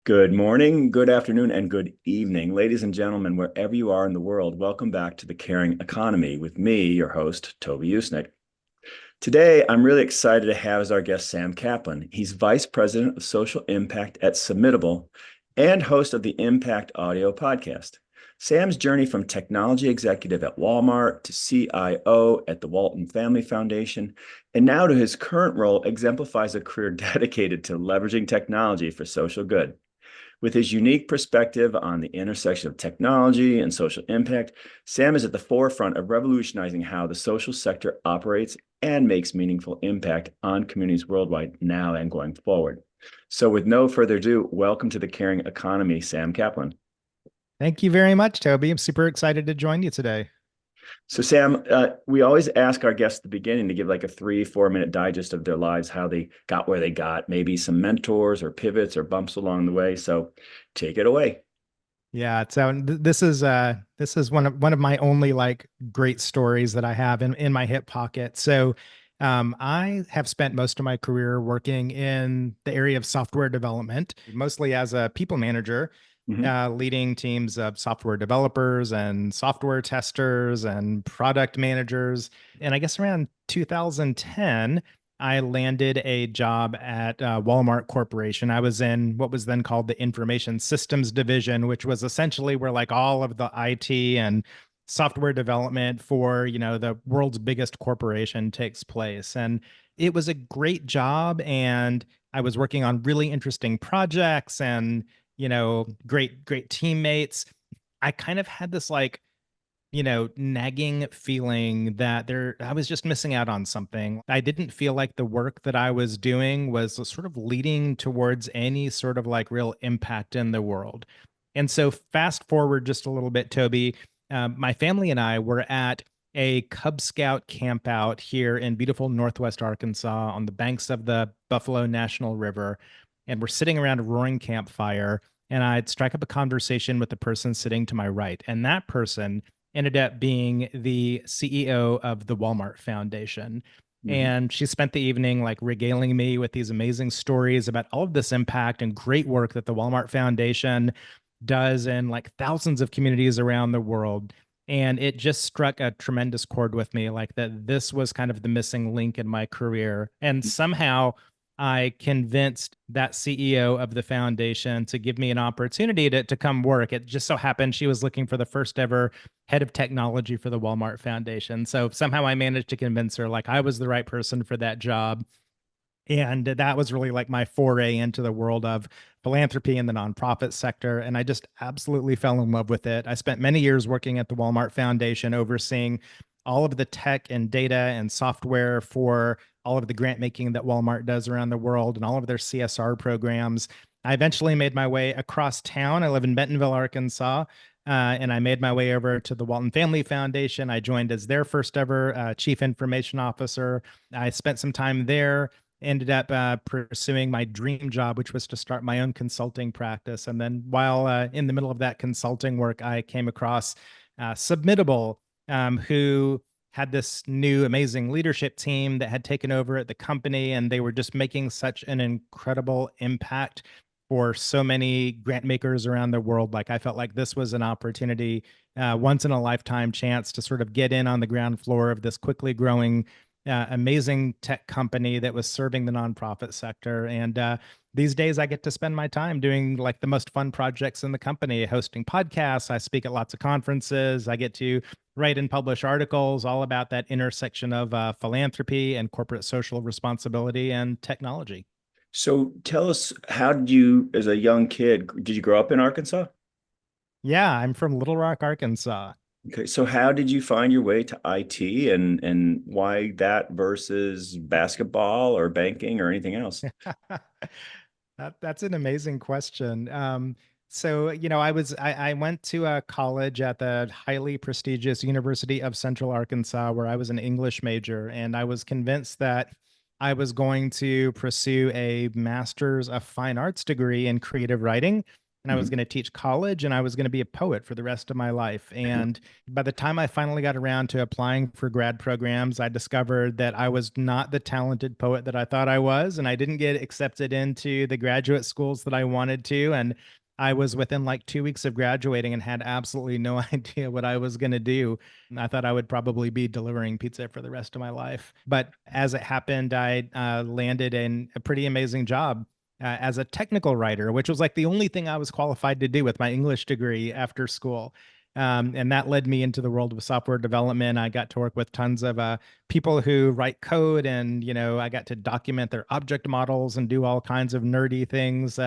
Good morning, good afternoon, and good evening. Ladies and gentlemen, wherever you are in the world, welcome back to The Caring Economy with me, your host, Toby Usnik. Today, I'm really excited to have as our guest Sam Caplan. He's Vice President of Social Impact at Submittable and host of the Impact Audio podcast. Sam's journey from technology executive at Walmart to CIO at the Walton Family Foundation, and now to his current role, exemplifies a career dedicated to leveraging technology for social good. With his unique perspective on the intersection of technology and social impact, Sam is at the forefront of revolutionizing how the social sector operates and makes meaningful impact on communities worldwide now and going forward. So, with no further ado, welcome to the Caring Economy, Sam Caplan. Thank you very much, Toby. I'm super excited to join you today. So, Sam, we always ask our guests at the beginning to give like a 3, 4 minute digest of their lives, how they got where they got, maybe some mentors or pivots or bumps along the way. So, take it away. Yeah, so this is one of my only like great stories that I have in my hip pocket. So I have spent most of my career working in the area of software development, mostly as a people manager, Mhm. leading teams of software developers and software testers and product managers. And I guess around 2010, I landed a job at Walmart Corporation. I was in what was then called the Information Systems Division, which was essentially where like all of the IT and software development for, the world's biggest corporation takes place. And it was a great job, and I was working on really interesting projects and, great teammates. I kind of had this like nagging feeling that I was just missing out on something. I didn't feel like the work that I was doing was sort of leading towards any sort of like real impact in the world. And so fast forward just a little bit, Toby, my family and I were at a Cub Scout camp out here in beautiful Northwest Arkansas on the banks of the Buffalo National River. And we're sitting around a roaring campfire. And I'd strike up a conversation with the person sitting to my right. And that person ended up being the CEO of the Walmart Foundation. Mhm. And she spent the evening like regaling me with these amazing stories about all of this impact and great work that the Walmart Foundation does in like thousands of communities around the world. And it just struck a tremendous chord with me, like that this was kind of the missing link in my career. And somehow I convinced that CEO of the foundation to give me an opportunity to come work. It just so happened she was looking for the first ever head of technology for the Walmart Foundation. So somehow I managed to convince her like I was the right person for that job. And that was really like my foray into the world of philanthropy in the nonprofit sector. And I just absolutely fell in love with it. I spent many years working at the Walmart Foundation, overseeing all of the tech and data and software for all of the grant making that Walmart does around the world and all of their CSR programs. I eventually made my way across town. I live in Bentonville, Arkansas. And I made my way over to the Walton Family Foundation. I joined as their first ever chief information officer. I spent some time there, ended up pursuing my dream job, which was to start my own consulting practice. And then while in the middle of that consulting work, I came across Submittable, who had this new amazing leadership team that had taken over at the company, and they were just making such an incredible impact for so many grant makers around the world. Like I felt like this was an opportunity, once in a lifetime chance to sort of get in on the ground floor of this quickly growing amazing tech company that was serving the nonprofit sector. And these days, I get to spend my time doing like the most fun projects in the company, hosting podcasts. I speak at lots of conferences. I get to write and publish articles all about that intersection of philanthropy and corporate social responsibility and technology. So tell us, how did you, as a young kid, did you grow up in Arkansas? Yeah, I'm from Little Rock, Arkansas. Okay, so how did you find your way to IT and why that versus basketball or banking or anything else? That's an amazing question. So I went to a college at the highly prestigious University of Central Arkansas, where I was an English major, and I was convinced that I was going to pursue a master's of fine arts degree in creative writing. and I was Mhm. going to teach college, and I was going to be a poet for the rest of my life. And by the time I finally got around to applying for grad programs, I discovered that I was not the talented poet that I thought I was, and I didn't get accepted into the graduate schools that I wanted to. And I was within like 2 weeks of graduating and had absolutely no idea what I was going to do. I thought I would probably be delivering pizza for the rest of my life. But as it happened, I landed in a pretty amazing job as a technical writer, which was like the only thing I was qualified to do with my English degree after school. And that led me into the world of software development. I got to work with tons of people who write code, and I got to document their object models and do all kinds of nerdy things.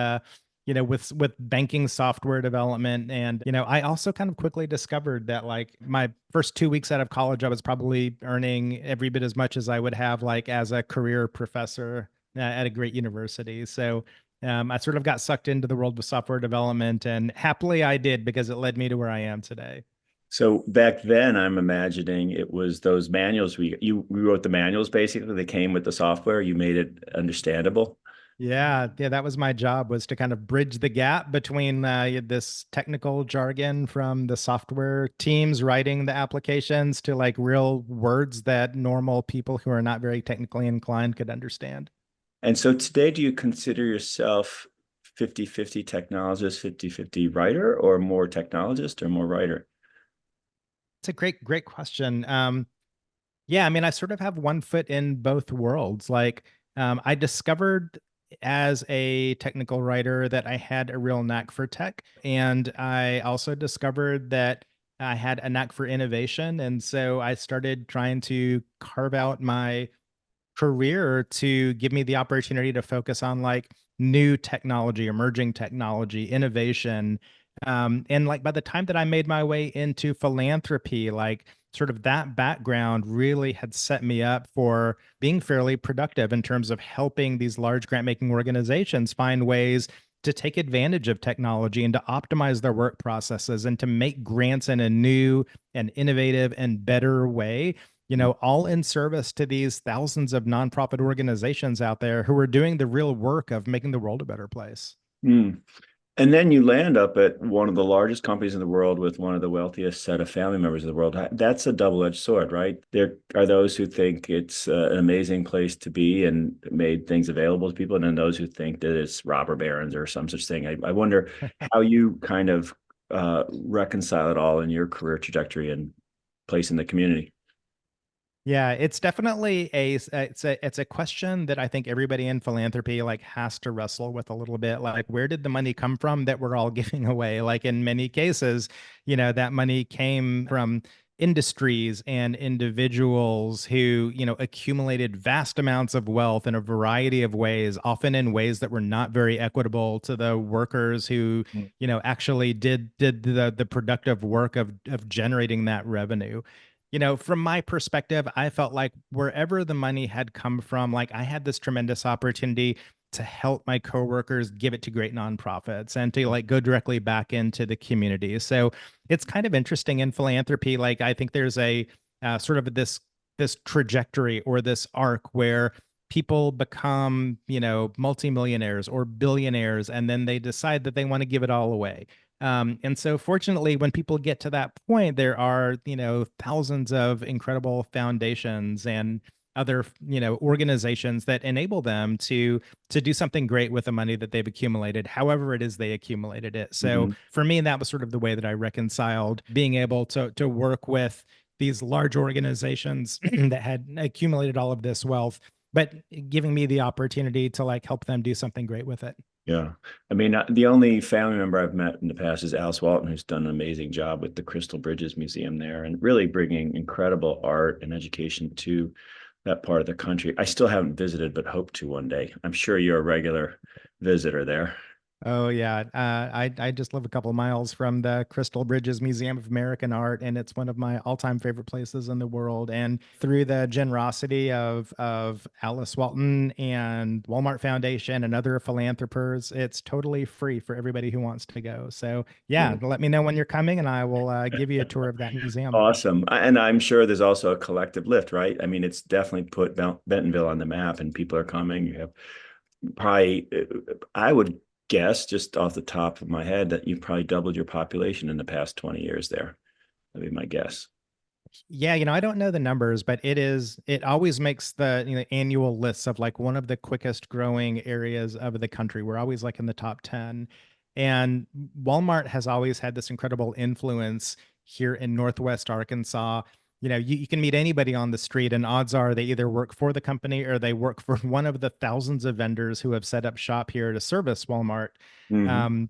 With banking software development. And I also kind of quickly discovered that like my first 2 weeks out of college, I was probably earning every bit as much as I would have like as a career professor at a great university. So I sort of got sucked into the world of software development, and happily I did, because it led me to where I am today. So back then, I'm imagining it was those manuals we wrote the manuals basically. They came with the software. You made it understandable. Yeah, that was my job, was to kind of bridge the gap between this technical jargon from the software teams writing the applications to like real words that normal people who are not very technically inclined could understand. And so today, do you consider yourself 50-50 technologist, 50-50 writer, or more technologist or more writer? It's a great question. Yeah, I mean, I sort of have one foot in both worlds. Like, I discovered as a technical writer that I had a real knack for tech. And I also discovered that I had a knack for innovation. And so I started trying to carve out my career to give me the opportunity to focus on like new technology, emerging technology, innovation. And like by the time that I made my way into philanthropy, like sort of that background really had set me up for being fairly productive in terms of helping these large grant making organizations find ways to take advantage of technology and to optimize their work processes and to make grants in a new and innovative and better way, all in service to these thousands of nonprofit organizations out there who are doing the real work of making the world a better place. Hmm. And then you land up at one of the largest companies in the world with one of the wealthiest set of family members of the world. That's a double-edged sword, right? There are those who think it's an amazing place to be and made things available to people, and then those who think that it's robber barons or some such thing. I wonder how you kind of reconcile it all in your career trajectory and place in the community. Yeah, it's definitely it's a question that I think everybody in philanthropy like has to wrestle with a little bit. Like, where did the money come from that we're all giving away? Like in many cases, that money came from industries and individuals who, accumulated vast amounts of wealth in a variety of ways, often in ways that were not very equitable to the workers who, actually did the productive work of generating that revenue. From my perspective, I felt like wherever the money had come from, like I had this tremendous opportunity to help my coworkers give it to great nonprofits and to like go directly back into the community. So it's kind of interesting in philanthropy. Like I think there's a sort of this trajectory or this arc where people become, multimillionaires or billionaires, and then they decide that they want to give it all away. And so fortunately, when people get to that point, there are, thousands of incredible foundations and other, organizations that enable them to do something great with the money that they've accumulated, however it is they accumulated it. So Mhm. for me, that was sort of the way that I reconciled being able to work with these large organizations that had accumulated all of this wealth, but giving me the opportunity to like help them do something great with it. Yeah. I mean, the only family member I've met in the past is Alice Walton, who's done an amazing job with the Crystal Bridges Museum there and really bringing incredible art and education to that part of the country. I still haven't visited, but hope to one day. I'm sure you're a regular visitor there. Oh yeah, I just live a couple of miles from the Crystal Bridges Museum of American Art, and it's one of my all-time favorite places in the world. And through the generosity of Alice Walton and Walmart Foundation and other philanthropers, it's totally free for everybody who wants to go. So yeah, Cool. let me know when you're coming, and I will give you a tour of that museum. Awesome. And I'm sure there's also a collective lift, right? I mean, it's definitely put Bentonville on the map and people are coming. You have probably, I would guess just off the top of my head that you've probably doubled your population in the past 20 years there. That'd be my guess. Yeah, I don't know the numbers, but it always makes the annual lists of like one of the quickest growing areas of the country. We're always like in the top 10. And Walmart has always had this incredible influence here in Northwest Arkansas. You can meet anybody on the street, and odds are they either work for the company or they work for one of the thousands of vendors who have set up shop here to service Walmart. Mm-hmm.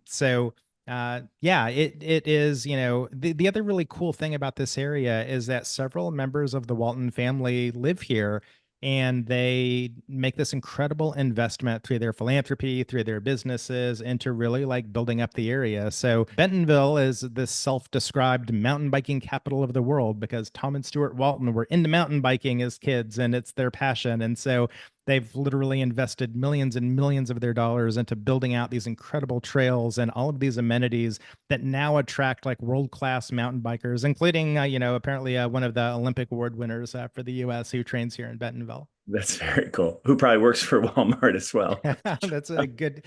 Yeah, it is. The other really cool thing about this area is that several members of the Walton family live here, and they make this incredible investment through their philanthropy, through their businesses, into really like building up the area. So Bentonville is this self-described mountain biking capital of the world because Tom and Stuart Walton were into mountain biking as kids, and it's their passion. And so they've literally invested millions and millions of their dollars into building out these incredible trails and all of these amenities that now attract like world-class mountain bikers, including, apparently one of the Olympic award winners for the U.S. who trains here in Bentonville. That's very cool. Who probably works for Walmart as well. That's a good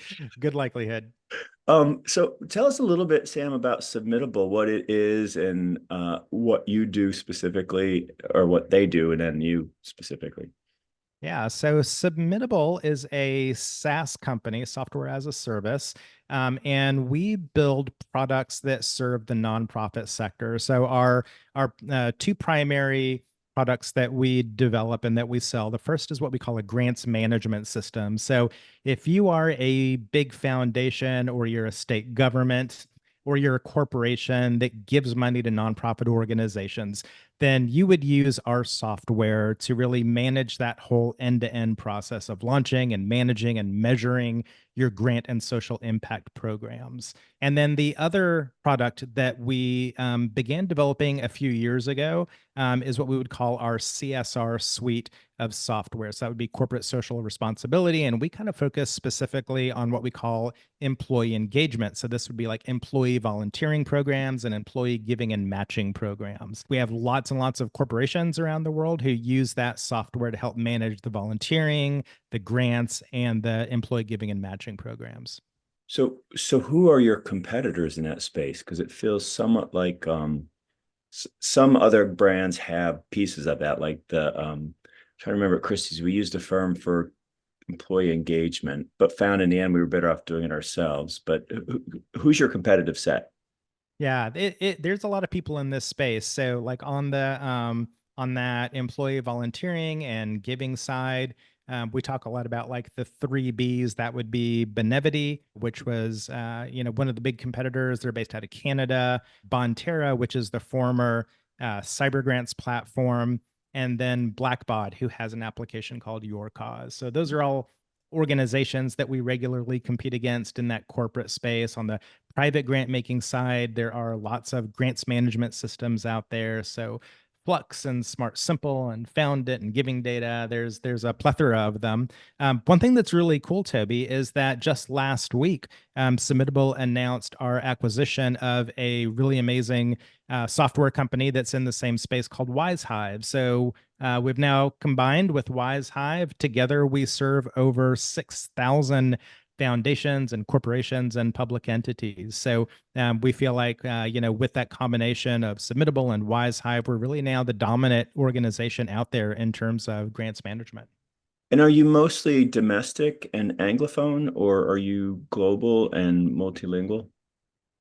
likelihood. So tell us a little bit, Sam, about Submittable, what it is and what you do specifically, or what they do, and then you specifically. Yeah, so Submittable is a SaaS company, software as a service, and we build products that serve the nonprofit sector. So our two primary products that we develop and that we sell. The first is what we call a grants management system. So if you are a big foundation or you're a state government or you're a corporation that gives money to nonprofit organizations, then you would use our software to really manage that whole end-to-end process of launching and managing and measuring your grant and social impact programs. And then the other product that we began developing a few years ago is what we would call our CSR suite of software. So that would be corporate social responsibility. And we kind of focus specifically on what we call employee engagement. So this would be like employee volunteering programs and employee giving and matching programs. We have lots and lots of corporations around the world who use that software to help manage the volunteering, the grants, and the employee giving and matching programs. So who are your competitors in that space? Because it feels somewhat like some other brands have pieces of that, like trying to remember at Christie's, we used a firm for employee engagement, but found in the end we were better off doing it ourselves. But who's your competitive set? Yeah, there's a lot of people in this space. So like on that employee volunteering and giving side, we talk a lot about like the three Bs. That would be Benevity, which was one of the big competitors. They're based out of Canada. Bonterra, which is the former cyber grants platform, and then Blackbaud, who has an application called Your Cause. So those are all organizations that we regularly compete against in that corporate space. On the private grant making side, there are lots of grants management systems out there. So Flux and Smart Simple and Found It and Giving Data. There's a plethora of them. One thing that's really cool, Toby, is that just last week, Submittable announced our acquisition of a really amazing software company that's in the same space called WiseHive. So we've now combined with WiseHive. Together, we serve over 6,000 foundations and corporations and public entities. So we feel like, with that combination of Submittable and WiseHive, we're really now the dominant organization out there in terms of grants management. And are you mostly domestic and Anglophone, or are you global and multilingual?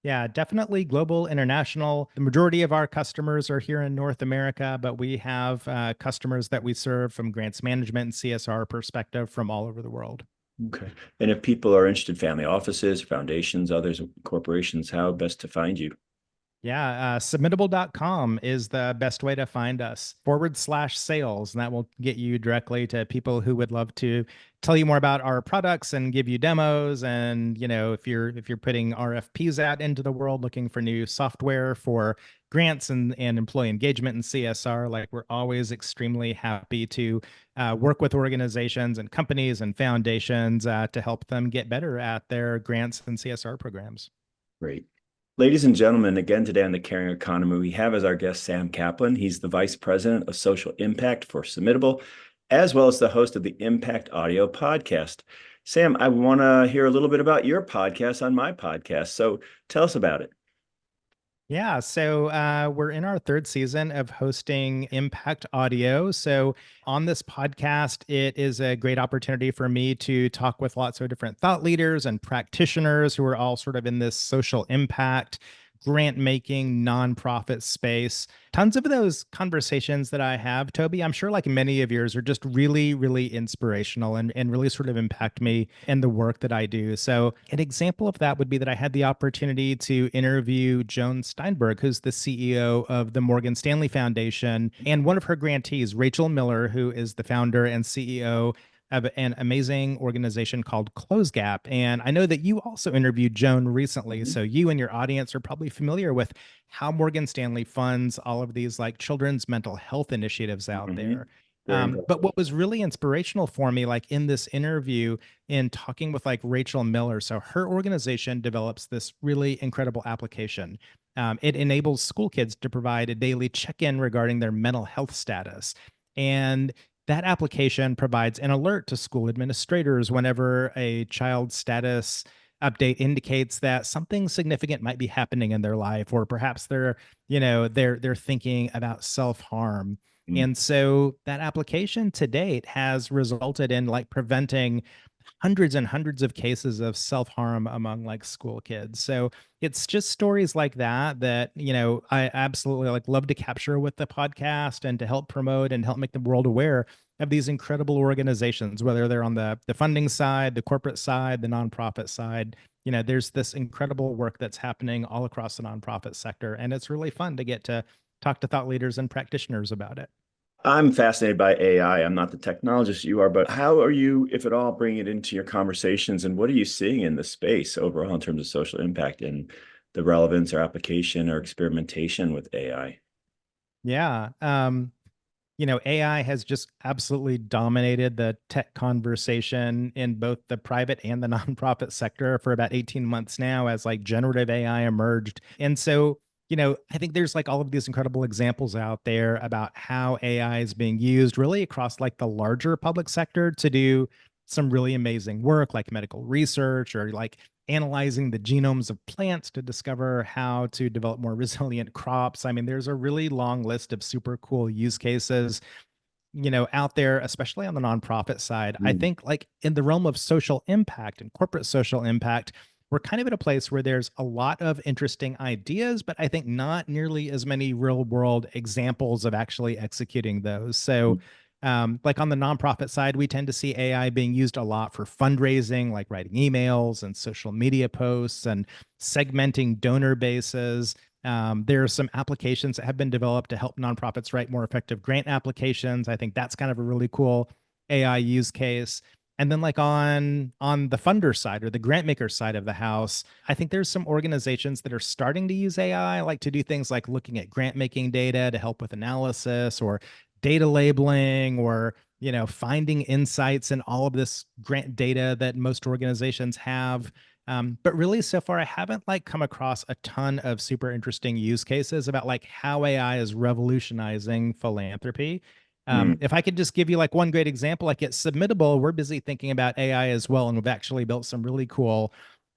Yeah, definitely global, international. The majority of our customers are here in North America, but we have customers that we serve from grants management and CSR perspective from all over the world. Okay. And if people are interested, family offices, foundations, others, corporations, how best to find you? Yeah, submittable.com is the best way to find us /sales. And that will get you directly to people who would love to tell you more about our products and give you demos. And, if you're putting RFPs out into the world looking for new software for grants and employee engagement and CSR, like we're always extremely happy to work with organizations and companies and foundations to help them get better at their grants and CSR programs. Great. Ladies and gentlemen, again today on the Caring Economy, we have as our guest Sam Caplan. He's the Vice President of Social Impact for Submittable, as well as the host of the Impact Audio podcast. Sam, I want to hear a little bit about your podcast on my podcast. So tell us about it. Yeah, so we're in our third season of hosting Impact Audio. So, on this podcast, it is a great opportunity for me to talk with lots of different thought leaders and practitioners who are all sort of in this social impact, grant making, nonprofit space. Tons of those conversations that I have, Toby, I'm sure like many of yours are just really, really inspirational and really sort of impact me and the work that I do. So, an example of that would be that I had the opportunity to interview Joan Steinberg, who's the CEO of the Morgan Stanley Foundation, and one of her grantees, Rachel Miller, who is the founder and CEO of an amazing organization called Close Gap. And I know that you also interviewed Joan recently. Mhm. So you and your audience are probably familiar with how Morgan Stanley funds all of these like children's mental health initiatives out Mhm. there. Very But impressive. what was really inspirational for me, like in this interview, in talking with like Rachel Miller, so her organization develops this really incredible application. It enables school kids to provide a daily check in regarding their mental health status. And that application provides an alert to school administrators whenever a child's status update indicates that something significant might be happening in their life, or perhaps they're thinking about self-harm. Mm. And so that application to date has resulted in like preventing hundreds and hundreds of cases of self-harm among like school kids. So it's just stories like that I absolutely like love to capture with the podcast and to help promote and help make the world aware of these incredible organizations, whether they're on the funding side, the corporate side, the nonprofit side. There's this incredible work that's happening all across the nonprofit sector, and it's really fun to get to talk to thought leaders and practitioners about it. I'm fascinated by AI. I'm not the technologist you are, but how are you, if at all, bringing it into your conversations, and what are you seeing in the space overall in terms of social impact and the relevance or application or experimentation with AI? Yeah. AI has just absolutely dominated the tech conversation in both the private and the nonprofit sector for about 18 months now as like generative AI emerged. And so, I think there's like all of these incredible examples out there about how AI is being used really across like the larger public sector to do some really amazing work like medical research or like analyzing the genomes of plants to discover how to develop more resilient crops. I mean, there's a really long list of super cool use cases out there, especially on the nonprofit side. I Mm. think like in the realm of social impact and corporate social impact, we're kind of at a place where there's a lot of interesting ideas, but I think not nearly as many real world examples of actually executing those. So, like on the nonprofit side, we tend to see AI being used a lot for fundraising, like writing emails and social media posts and segmenting donor bases. There are some applications that have been developed to help nonprofits write more effective grant applications. I think that's kind of a really cool AI use case. And then like on the funder side or the grant maker side of the house, I think there's some organizations that are starting to use AI, like to do things like looking at grant making data to help with analysis or data labeling or finding insights in all of this grant data that most organizations have. But really, so far, I haven't like come across a ton of super interesting use cases about like how AI is revolutionizing philanthropy. Mm. If I could just give you like one great example, like at Submittable, we're busy thinking about AI as well, and we've actually built some really cool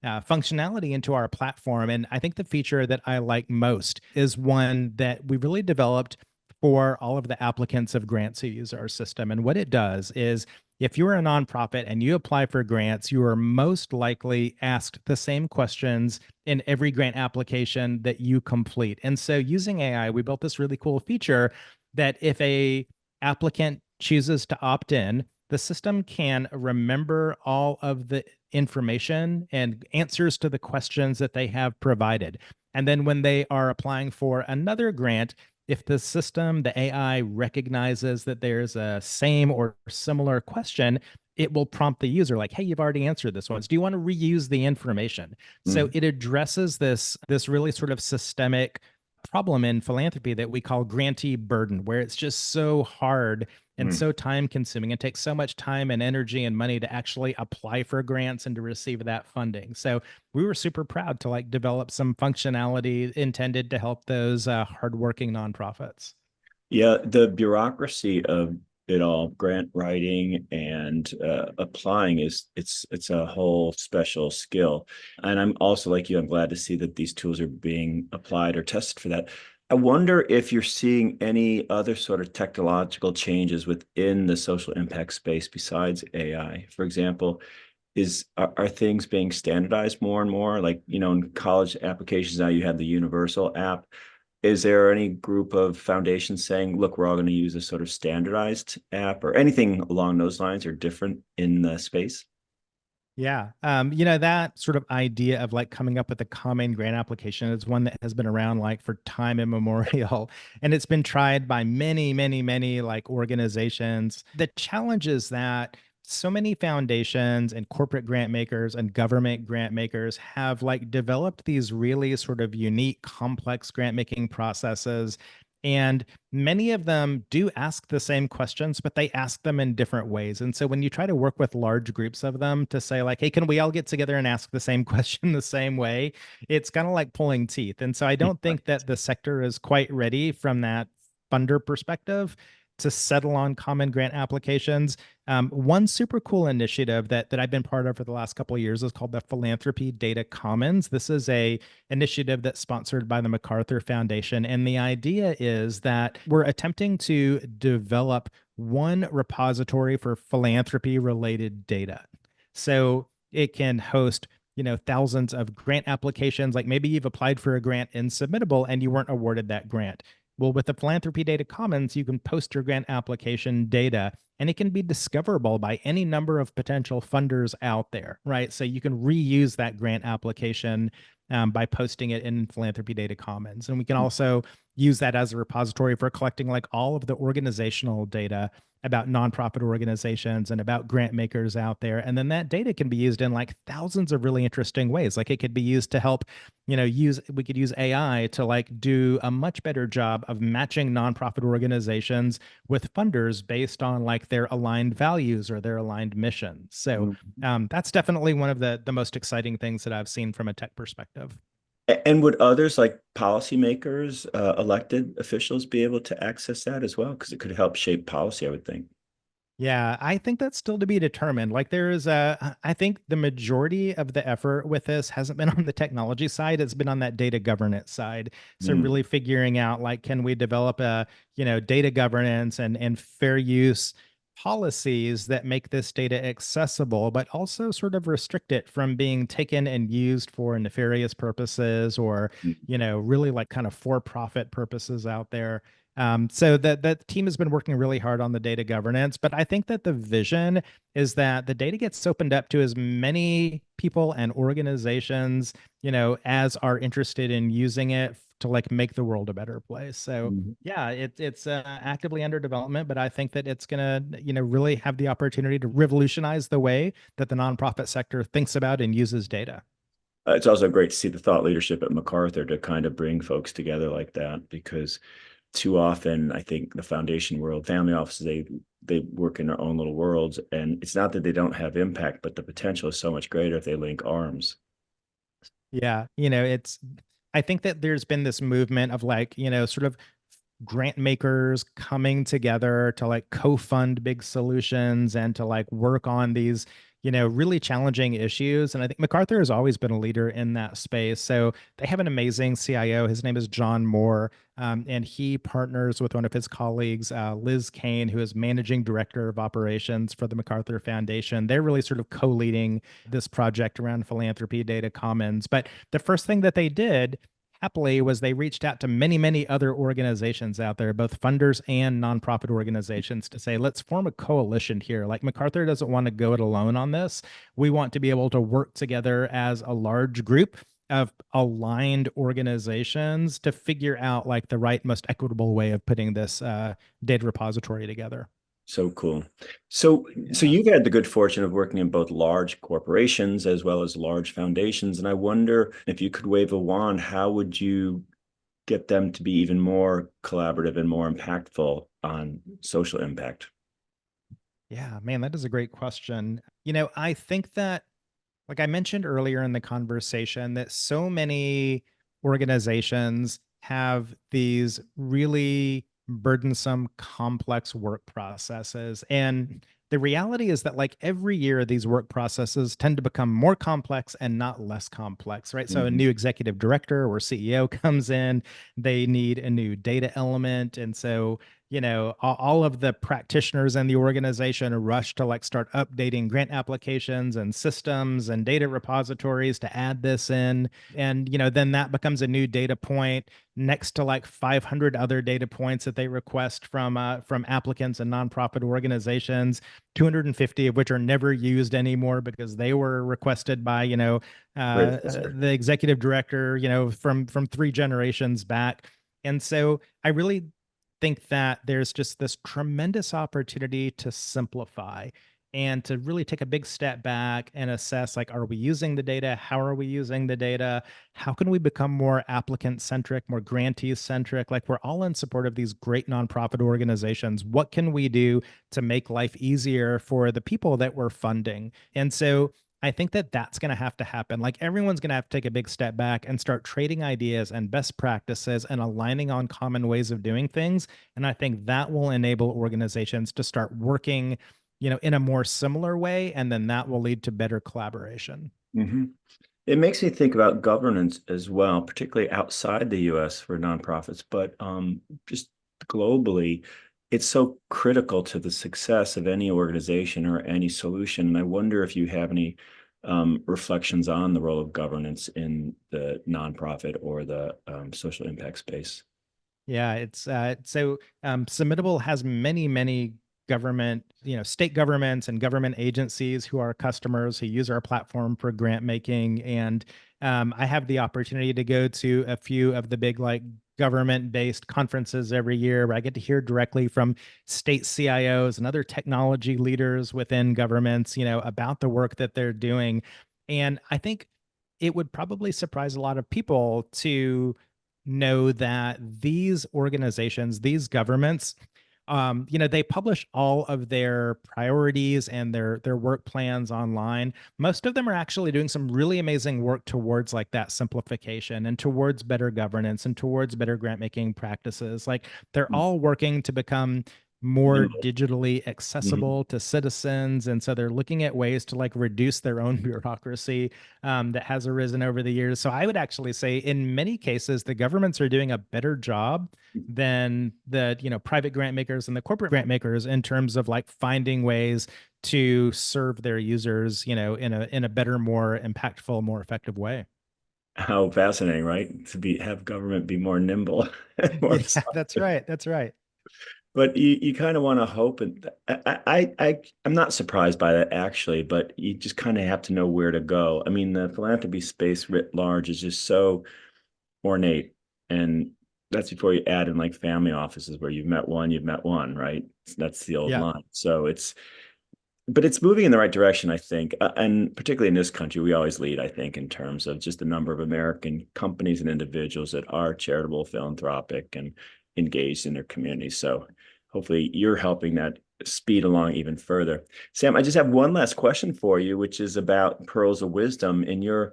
functionality into our platform. And I think the feature that I like most is one that we really developed for all of the applicants of grants who use our system. And what it does is if you're a nonprofit and you apply for grants, you are most likely asked the same questions in every grant application that you complete. And so using AI, we built this really cool feature that if a applicant chooses to opt in, the system can remember all of the information and answers to the questions that they have provided. And then when they are applying for another grant, if the system, the AI recognizes that there's a same or similar question, it will prompt the user like, hey, you've already answered this once. Do you want to reuse the information? So Mm. it addresses this really sort of systemic problem in philanthropy that we call grantee burden, where it's just so hard and Mm. so time consuming and takes so much time and energy and money to actually apply for grants and to receive that funding. So we were super proud to like develop some functionality intended to help those hardworking nonprofits. Yeah, the bureaucracy of it all. Grant writing and applying is it's a whole special skill. And I'm also like you, I'm glad to see that these tools are being applied or tested for that. I wonder if you're seeing any other sort of technological changes within the social impact space besides AI. For example, are things being standardized more and more? Like, in college applications now you have the universal app. Is there any group of foundations saying, look, we're all going to use a sort of standardized app or anything along those lines or different in the space? Yeah. That sort of idea of like coming up with a common grant application is one that has been around like for time immemorial. And it's been tried by many, many, many like organizations. The challenge is that so many foundations and corporate grant makers and government grant makers have like developed these really sort of unique, complex grant making processes. And many of them do ask the same questions, but they ask them in different ways. And so when you try to work with large groups of them to say, like, hey, can we all get together and ask the same question the same way? It's kind of like pulling teeth. And so I don't think that the sector is quite ready from that funder perspective to settle on common grant applications. One super cool initiative that I've been part of for the last couple of years is called the Philanthropy Data Commons. This is a initiative that's sponsored by the MacArthur Foundation, and the idea is that we're attempting to develop one repository for philanthropy related data. So it can host thousands of grant applications. Like maybe you've applied for a grant in submittable and you weren't awarded that grant. Well, with the Philanthropy Data Commons, you can post your grant application data and it can be discoverable by any number of potential funders out there, right? So you can reuse that grant application by posting it in Philanthropy Data Commons. And we can also use that as a repository for collecting like all of the organizational data about nonprofit organizations and about grant makers out there. And then that data can be used in like thousands of really interesting ways. Like it could be used to help, we could use AI to like do a much better job of matching nonprofit organizations with funders based on like their aligned values or their aligned missions. So that's definitely one of the most exciting things that I've seen from a tech perspective. And would others like policymakers, elected officials be able to access that as well? Because it could help shape policy, I would think. Yeah, I think that's still to be determined. Like there is I think the majority of the effort with this hasn't been on the technology side, it's been on that data governance side. So Mm, really figuring out like can we develop a, data governance and fair use policies that make this data accessible, but also sort of restrict it from being taken and used for nefarious purposes or, mm. really like kind of for-profit purposes out there. So that team has been working really hard on the data governance, but I think that the vision is that the data gets opened up to as many people and organizations, as are interested in using it to like make the world a better place. So Mhm. yeah, it's actively under development, but I think that it's gonna, really have the opportunity to revolutionize the way that the nonprofit sector thinks about and uses data. It's also great to see the thought leadership at MacArthur to kind of bring folks together like that because too often I think the foundation world, family offices, they work in their own little worlds, and it's not that they don't have impact, but the potential is so much greater if they link arms. Yeah, I think that there's been this movement of like, sort of grant makers coming together to like co-fund big solutions and to like work on these really challenging issues. And I think MacArthur has always been a leader in that space. So they have an amazing CIO. His name is John Moore, and he partners with one of his colleagues, Liz Kane, who is managing director of operations for the MacArthur Foundation. They're really sort of co-leading this project around philanthropy data commons. But the first thing that they did happily was they reached out to many, many other organizations out there, both funders and nonprofit organizations, to say, let's form a coalition here. Like MacArthur doesn't want to go it alone on this. We want to be able to work together as a large group of aligned organizations to figure out like the right, most equitable way of putting this data repository together. So cool. So Yeah. you've had the good fortune of working in both large corporations as well as large foundations, and I wonder if you could wave a wand, how would you get them to be even more collaborative and more impactful on social impact? Yeah, man, that is a great question. I think that like I mentioned earlier in the conversation, that so many organizations have these really burdensome, complex work processes. And the reality is that like every year these work processes tend to become more complex and not less complex, right? So a Mhm. new executive director or CEO comes in, they need a new data element, and so all of the practitioners in the organization rush to like start updating grant applications and systems and data repositories to add this in. And then that becomes a new data point next to like 500 other data points that they request from applicants and nonprofit organizations, 250 of which are never used anymore because they were requested by Predecessor. the executive director from 3 generations back. And so I really think that there's just this tremendous opportunity to simplify and to really take a big step back and assess, like, are we using the data? How are we using the data? How can we become more applicant centric, more grantee centric? Like, we're all in support of these great nonprofit organizations. What can we do to make life easier for the people that we're funding? And so I think that that's going to have to happen. Like, everyone's going to have to take a big step back and start trading ideas and best practices and aligning on common ways of doing things. And I think that will enable organizations to start working in a more similar way. And then that will lead to better collaboration. Hmm. It makes me think about governance as well, particularly outside the US for nonprofits, but just globally, it's so critical to the success of any organization or any solution. And I wonder if you have any reflections on the role of governance in the nonprofit or the social impact space. Yeah, it's Submittable has many, many government, state governments and government agencies who are customers who use our platform for grant making. And I have the opportunity to go to a few of the big like government based conferences every year where I get to hear directly from state CIOs and other technology leaders within governments, about the work that they're doing. And I think it would probably surprise a lot of people to know that these organizations, these governments, they publish all of their priorities and their work plans online. Most of them are actually doing some really amazing work towards like that simplification and towards better governance and towards better grant making practices. Like, they're all working to become more Nimble. digitally Mhm. accessible to citizens, and so they're looking at ways to like reduce their own bureaucracy that has arisen over the years. So I would actually say in many cases, the governments are doing a better job than the private grant makers and the corporate grant makers in terms of like finding ways to serve their users, in a better, more impactful, more effective way. How fascinating, right? To be have government be more nimble, more Yeah, that's responsive. right. That's right. But you kind of want to hope, and I'm not surprised by that actually, but you just kind of have to know where to go. I mean, the philanthropy space writ large is just so ornate, and that's before you add in like family offices where you've met one, right? That's the old Yeah. line. So but it's moving in the right direction, I think. And particularly in this country, we always lead, I think, in terms of just the number of American companies and individuals that are charitable, philanthropic, and engaged in their communities. So hopefully you're helping that speed along even further. Sam, I just have one last question for you, which is about pearls of wisdom. In your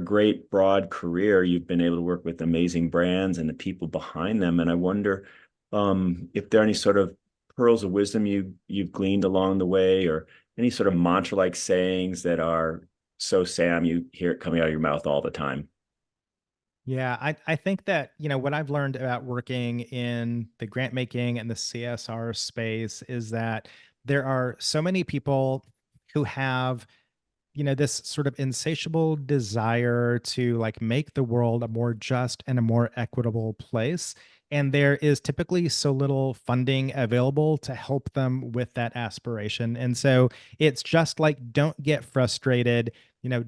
great broad career, you've been able to work with amazing brands and the people behind them. And I wonder if there are any sort of pearls of wisdom you've gleaned along the way, or any sort of mantra like sayings that are so Sam, you hear it coming out of your mouth all the time. Yeah, I think that, what I've learned about working in the grant making and the CSR space is that there are so many people who have this sort of insatiable desire to like make the world a more just and a more equitable place. And there is typically so little funding available to help them with that aspiration. And so it's just like, don't get frustrated,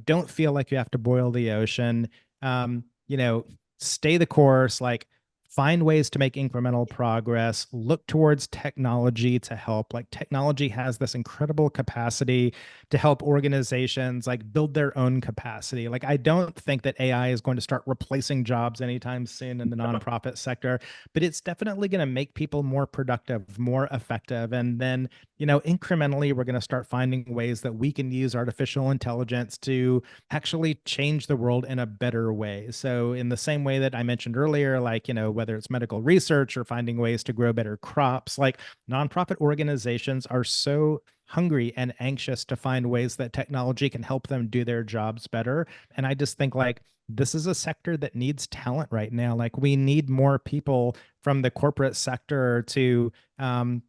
don't feel like you have to boil the ocean. Um, you know, Stay the course, like find ways to make incremental progress, look towards technology to help. Like, technology has this incredible capacity to help organizations like build their own capacity. Like, I don't think that AI is going to start replacing jobs anytime soon in the nonprofit sector, but it's definitely going to make people more productive, more effective. And then, incrementally, we're going to start finding ways that we can use artificial intelligence to actually change the world in a better way. So, in the same way that I mentioned earlier, like, whether it's medical research or finding ways to grow better crops, like nonprofit organizations are so hungry and anxious to find ways that technology can help them do their jobs better. And I just think like this is a sector that needs talent right now. Like we need more people from the corporate sector to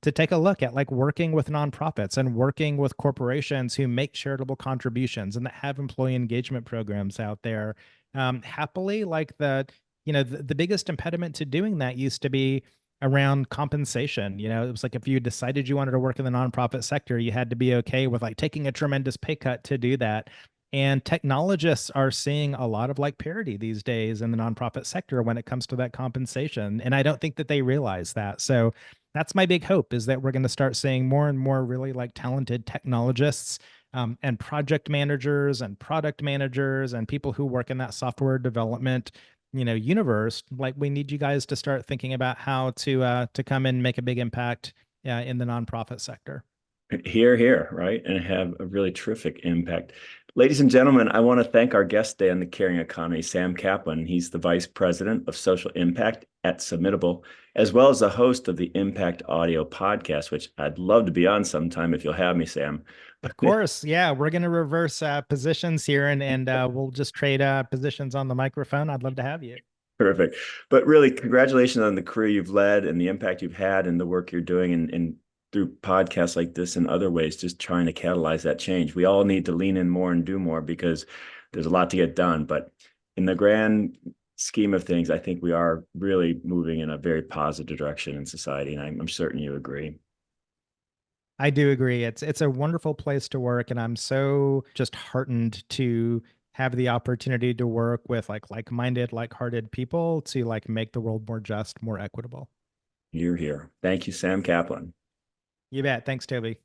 take a look at like working with nonprofits and working with corporations who make charitable contributions and that have employee engagement programs out there. Happily, like the biggest impediment to doing that used to be around compensation. It was like if you decided you wanted to work in the nonprofit sector, you had to be okay with like taking a tremendous pay cut to do that. And technologists are seeing a lot of like parity these days in the nonprofit sector when it comes to that compensation. And I don't think that they realize that. So that's my big hope is that we're going to start seeing more and more really like talented technologists and project managers and product managers and people who work in that software development universe. Like we need you guys to start thinking about how to come and make a big impact in the nonprofit sector. Here, right? And have a really terrific impact. Ladies and gentlemen, I want to thank our guest today on the Caring Economy, Sam Caplan. He's the Vice President of Social Impact at Submittable, as well as the host of the Impact Audio podcast, which I'd love to be on sometime if you'll have me, Sam. Of course, yeah, we're gonna reverse positions here, and we'll just trade positions on the microphone. I'd love to have you. Perfect. But really, congratulations on the career you've led and the impact you've had and the work you're doing and through podcasts like this and other ways, just trying to catalyze that change. We all need to lean in more and do more because there's a lot to get done. But in the grand scheme of things, I think we are really moving in a very positive direction in society. And I'm certain you agree. I do agree. It's a wonderful place to work, and I'm so just heartened to have the opportunity to work with like-minded, like-hearted people to like make the world more just, more equitable. You're here. Thank you, Sam Caplan. You bet. Thanks, Toby.